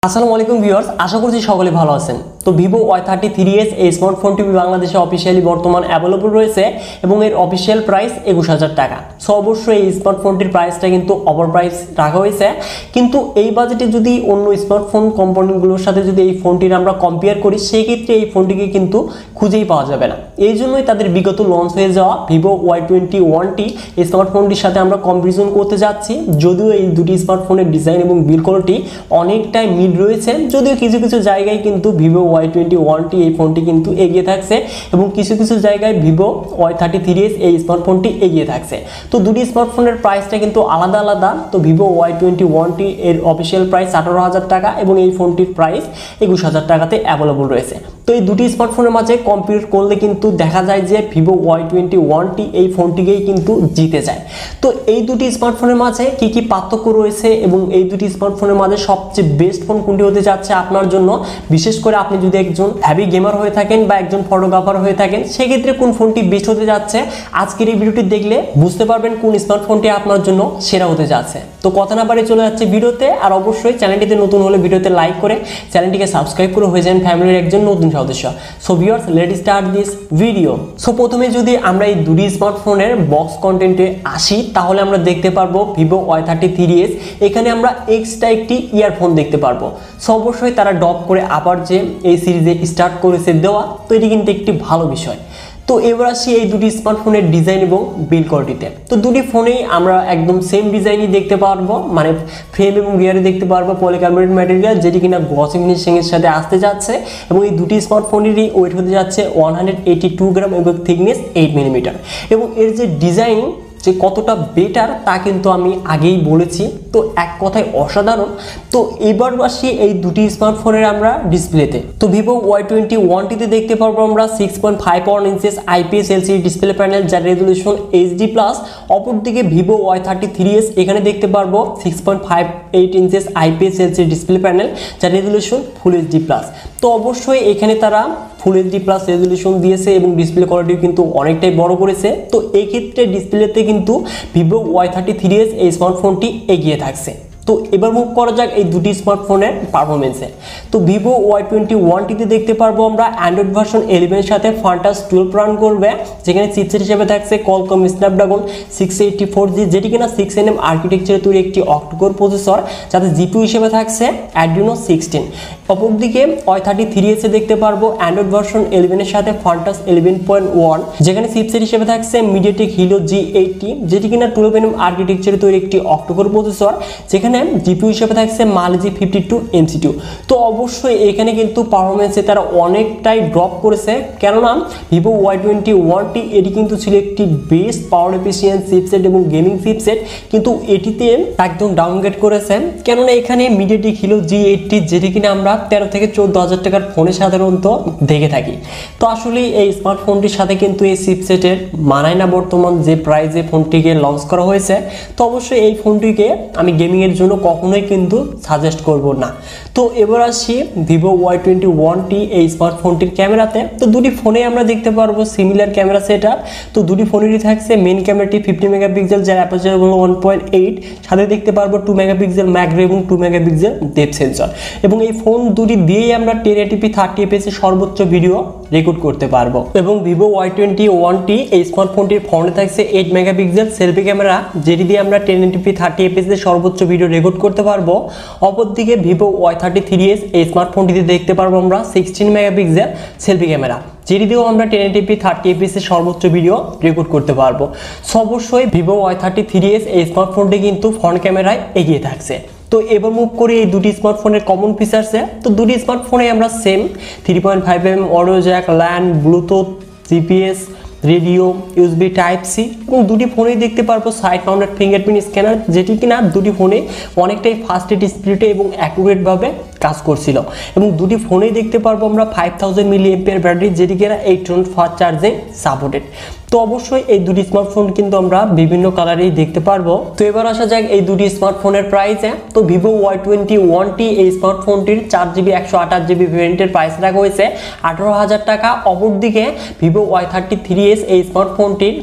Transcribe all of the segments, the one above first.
আসসালামু আলাইকুম ভিউয়ার্স, আশা করছি সকলে ভালো আছেন। তো ভিভো Y33s এই স্মার্টফোনটি বাংলাদেশে অফিসিয়ালি বর্তমান অ্যাভেলেবল রয়েছে এবং এর অফিসিয়াল প্রাইস 21,000 টাকা। সো অবশ্যই এই স্মার্টফোনটির প্রাইসটা কিন্তু ওভার প্রাইস রাখা হয়েছে, কিন্তু এই বাজেটে যদি অন্য স্মার্টফোন কোম্পানিগুলোর সাথে যদি এই ফোনটির আমরা কম্পেয়ার করি, সেই ক্ষেত্রে এই ফোনটিকে কিন্তু খুঁজেই পাওয়া যাবে না। এই জন্যই তাদের বিগত লঞ্চ হয়ে যাওয়া ভিভো Y21টি এই স্মার্টফোনটির সাথে আমরা কম্পারিজন করতে যাচ্ছি। যদিও এই দুটি স্মার্টফোনের ডিজাইন এবং বিল্ড কোয়ালিটি অনেকটাই রয়েছে, যদিও কিছু কিছু জায়গায় কিন্তু ভিভো Y21টি এই ফোনটি কিন্তু এগিয়ে থাকছে এবং কিছু কিছু জায়গায় ভিভো Y33s এই স্মার্টফোনটি এগিয়ে থাকছে। তো দুটি স্মার্টফোনের প্রাইসটা কিন্তু আলাদা আলাদা। তো ভিভো Y21টি এর অফিসিয়াল প্রাইস 18,000 টাকা এবং এই ফোনটির প্রাইস 21,000 টাকাতে অ্যাভেলেবল রয়েছে। তো এই দুটি স্মার্টফোনের মাঝে কম্পেয়ার করলে কিন্তু দেখা যায় যে ভিভো Y21টি এই ফোনটিকেই কিন্তু জিতে যায়। তো এই দুটি স্মার্টফোনের মাঝে কি কি পার্থক্য রয়েছে এবং এই দুটি স্মার্টফোনের মাঝে সবচেয়ে বেস্ট ফোন কোনটি হতে যাচ্ছে আপনার জন্য, বিশেষ করে আপনি যদি একজন হেভি গেমার হয়ে থাকেন বা একজন ফটোগ্রাফার হয়ে থাকেন, সেক্ষেত্রে কোন ফোনটি বেস্ট হতে যাচ্ছে আজকের এই ভিডিওটি দেখলে বুঝতে পারবেন কোন স্মার্টফোনটি আপনার জন্য সেরা হতে যাচ্ছে। তো কথা না বাড়িয়ে চলে যাচ্ছে ভিডিওতে। আর অবশ্যই চ্যানেলটিতে নতুন হলে ভিডিওতে লাইক করে চ্যানেলটিকে সাবস্ক্রাইব করে হয়ে যান ফ্যামিলির একজন নতুন সদস্য। So viewers, let's start this video. So প্রথমে যদি আমরা এই দুটি স্মার্টফোনের বক্স কন্টেন্টে আসি, তাহলে আমরা দেখতে পারবো ভিভো Y33s এখানে আমরা এক্সট্রা একটি ইয়ারফোন দেখতে পারবো। সো অবশ্যই তারা ড্রপ করে আবার যে এই সিরিজে স্টার্ট করেছে দেওয়া, তো এটি কিন্তু একটি ভালো বিষয়। তো এবার আসি এই দুটি স্মার্টফোনের ডিজাইন এবং বিল্ড কোয়ালিটিতে। তো দুটি ফোনেই আমরা একদম সেম ডিজাইনই দেখতে পারবো, মানে ফ্রেম এবং গিয়ারে দেখতে পারবো পলিকার্বনেট ম্যাটেরিয়াল, যেটি কিনা গ্লসি ফিনিশিংয়ের সাথে আসতে যাচ্ছে এবং এই দুটি স্মার্টফোনেরই ওয়েট হতে যাচ্ছে 182 গ্রাম এবং থিকনেস 8 মিলিমিটার। এবং এর যে ডিজাইন যে কতটা বেটার তা কিন্তু আমি আগেই বলেছি, তো এক কথায় অসাধারণ। তো এবার আসি এই দুটি স্মার্টফোনের আমরা ডিসপ্লেতে। তো ভিভো Y21টিতে দেখতে পারবো আমরা 6.51 inches IPS LCD display panel, যার রেজলিউশন HD+। অপরদিকে ভিভো Y33s এখানে দেখতে পারবো 6.58 inches IPS LCD display panel, যার রেজলিউশন ফুল HD+। তো অবশ্যই এখানে তারা ফুল HD+ রেজলিউশন দিয়েছে এবং ডিসপ্লে কোয়ালিটিও কিন্তু অনেকটাই বড় করেছে। তো এই ক্ষেত্রে ডিসপ্লেতে কিন্তু ভিভো Y33s এই স্মার্টফোনটি এগিয়ে থাকছে। তো এবার মুভ করা যাক এই দুটি স্মার্টফোনের পারফরমেন্সে। তো ভিভো Y21টিতে দেখতে পারবো আমরা অ্যান্ড্রয়েড ভার্সন 11 সাথে ফান্টাস 12 রান করবে, যেখানে চিপসেট হিসেবে থাকছে কলকম স্ন্যাপড্রাগন 684G, যেটি কিনা 6nm আর্কিটেকচারে তৈরি একটি অক্টোকোর প্রসেসর, যাতে জিপিইউ হিসেবে থাকছে Adreno 16। অপরদিকে Y33s এ দেখতে পারবো অ্যান্ড্রয়েড ভার্সন 11 এর সাথে ফান্টাস 11.1, যেখানে চিপসেট হিসেবে থাকছে মিডিয়াটেক হিলো G80, যেটি কিনা 12nm আর্কিটেকচারে তৈরি একটি অক্টোকোর প্রসেসর, যেখানে জিপিইউ হিসেবে থাকছে Mali-G 52MC2। তো অবশ্যই এখানে কিন্তু পারফরমেন্সে তারা অনেকটাই ড্রপ করেছে, কেননা ভিভো Y21টি এটি কিন্তু ছিল একটি বেস্ট পাওয়ার এফিসিয়েন্ট চিপসেট এবং গেমিং চিপসেট, কিন্তু এটিতে একদম ডাউনগ্রেড করেছে, কেননা এখানে মিডিয়াটেক হিলো G80, যেটি কিনা আমরা 13 থেকে 14,000 টাকার ফোনে সাধারণত দেখে থাকি। তো আসলে এই স্মার্টফোনটির সাথে কিন্তু এই চিপসেটের মানায় না বর্তমান যে প্রাইসে ফোনটিকে লঞ্চ করা হয়েছে। তো অবশ্যই এই ফোনটিকে আমি গেমিং এর জন্য কখনোই কিন্তু সাজেস্ট করব না। তো এবার আসি ভিভো Y21টি এই স্মার্টফোনটির ক্যামেরাতে। তো দুটি ফোনে আমরা দেখতে পারবো সিমিলার ক্যামেরা সেটআপ। তো দুটি ফোনেরই থাকছে মেইন ক্যামেরাটি 50 মেগাপিক্সেল, যার অ্যাপারচার হলো 1.8, সাথে দেখতে পারবো 2 মেগাপিক্সেল ম্যাক্রো এবং 2 মেগাপিক্সেল ডেপথ সেন্সর। এবং এই ফোন দুটি দিয়েই আমরা 1080p 30fps এর সর্বোচ্চ ভিডিও রেকর্ড করতে পারবো। এবং ভিভো Y21টি এই স্মার্টফোনটির ফোনে থাকছে 8 মেগাপিক্সেল সেলফি ক্যামেরা, যেটি দিয়ে আমরা 1080p 30fps এর সর্বোচ্চ ভিডিও রেকর্ড করতে পারবো। অপরদিকে ভিভো Y33s এই স্মার্টফোনটিতে দেখতে পারবো আমরা 16 মেগাপিক্সেল সেলফি ক্যামেরা, যেটি দিয়েও আমরা 1080p 30fps এর সর্বোচ্চ ভিডিও রেকর্ড করতে পারবো। সো অবশ্যই ভিভো Y33s এই স্মার্টফোনটি কিন্তু ফ্রন্ট ক্যামেরায় এগিয়ে থাকছে। তো এবার মুভ করি এই দুটি স্মার্টফোনের কমন ফিচার্সে। তো দুটি স্মার্টফোনে আমরা same 3.5mm audio Jack, LAN, Bluetooth, GPS, radio, USB Type-C এবং দুটি ফোনেই দেখতে পারবো সাইড মাউন্টেড ফিঙ্গারপ্রিন্ট স্ক্যানার, যেটি কিনা দুটি ফোনে অনেকটাই ফাস্ট স্পিডে এবং অ্যাকুরেটভাবে কাজ করছিল। এবং দুটি ফোনেই দেখতে পারবো আমরা 5000 mAh ব্যাটারি, যেটি কিনা 8 ফাস্ট চার্জে সাপোর্টেড। তো অবশ্যই এই দুটি স্মার্টফোন কিন্তু আমরা বিভিন্ন কালারেই দেখতে পারবো। তো এবার আসা যাক এই দুটি স্মার্টফোনের প্রাইসে। তো ভিভো Y21টি এই স্মার্টফোনটির 4GB 128GB ভেরিয়েন্টের প্রাইস রাখা হয়েছে 18,000 টাকা। অপরদিকে ভিভো Y33s এই স্মার্টফোনটির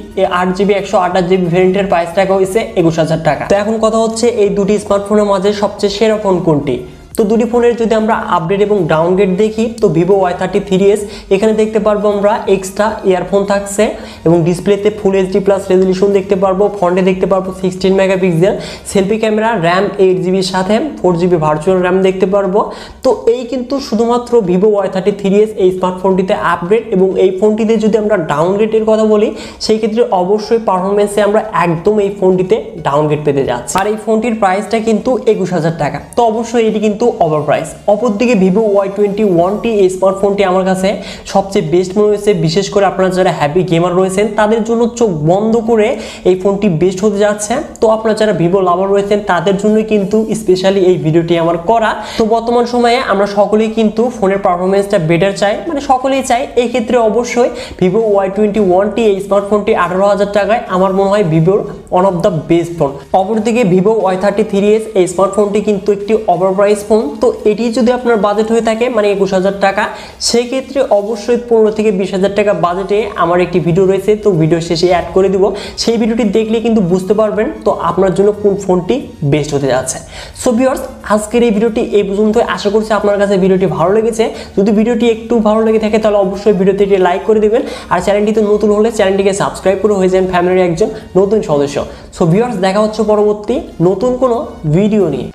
8GB 128GB ভেরিয়েন্টের প্রাইস রাখা হয়েছে 21,000 টাকা। তো এখন কথা হচ্ছে এই দুটি স্মার্টফোনের মাঝে সবচেয়ে সেরা ফোন কোনটি? তো দুটি ফোনের যদি আমরা আপডেট এবং ডাউনগ্রেড দেখি তো ভিভো Y33s এখানে দেখতে পারবো আমরা এক্সট্রা ইয়ারফোন থাকছে এবং ডিসপ্লেতে ফুল এইচডি প্লাস রেজলিউশন দেখতে পারবো, ফ্রন্টে দেখতে পারবো 16 megapixel selfie camera, RAM 8GB সাথে 4GB ভার্চুয়াল র্যাম দেখতে পারবো। তো এই কিন্তু শুধুমাত্র ভিভো Y33s এই স্মার্টফোনটিতে আপডেট, এবং এই ফোনটিতে যদি আমরা ডাউনগ্রেডের কথা বলি সেই ক্ষেত্রে অবশ্যই পারফরমেন্সে আমরা একদম এই ফোনটিতে ডাউনগ্রেড পেতে যাচ্ছি। আর এই ফোনটির প্রাইসটা কিন্তু 21,000 টাকা, তো অবশ্যই এটি কিন্তু ওভার প্রাইস। অপরদিকে ভিভো Y21t এই স্মার্টফোনটি আমার কাছে সবচেয়ে বেস্ট মনে হয়েছে, বিশেষ করে আপনারা যারা হ্যাপি গেমার রয়েছেন তাদের জন্য চোখ বন্ধ করে এই ফোনটি বেস্ট হতে যাচ্ছে। তো আপনারা যারা ভিভো লাভার রয়েছেন তাদের জন্য কিন্তু স্পেশালি এই ভিডিওটি আমার করা। তো বর্তমান সময়ে আমরা সকলেই কিন্তু ফোনের পারফরমেন্সটা বেটার চাই, মানে সকলেই চাই। এই ক্ষেত্রে অবশ্যই ভিভো Y21t এই স্মার্টফোনটি 18,000 টাকায় আমার মনে হয় ভিভোর one of the best phone. অপরদিকে ভিভো Y33s এই স্মার্টফোনটি কিন্তু একটি ওভার প্রাইস ফোন। তো এটি যদি আপনার বাজেট হয়ে থাকে মানে 21,000 টাকা, সেক্ষেত্রে অবশ্যই 15 থেকে 20,000 টাকা বাজেটে আমার একটি ভিডিও রয়েছে, তো ভিডিও শেষে অ্যাড করে দিব। সেই ভিডিওটি দেখলে কিন্তু বুঝতে পারবেন তো আপনার জন্য কোন ফোনটি বেস্ট হতে যাচ্ছে। সো ভিউয়ার্স, আজকের এই ভিডিওটি এই পর্যন্ত। আশা করছি আপনার কাছে ভিডিওটি ভালো লেগেছে। যদি ভিডিওটি একটু ভালো লেগে থাকে তাহলে অবশ্যই ভিডিওতে একটি লাইক করে দিবেন, আর চ্যানেলটিতে নতুন হলে চ্যানেলটিকে সাবস্ক্রাইব করে হয়ে যান ফ্যামিলির একজন নতুন সদস্য। সো ভিউয়ার্স, দেখা হচ্ছে পরবর্তী নতুন কোনো ভিডিও নিয়ে।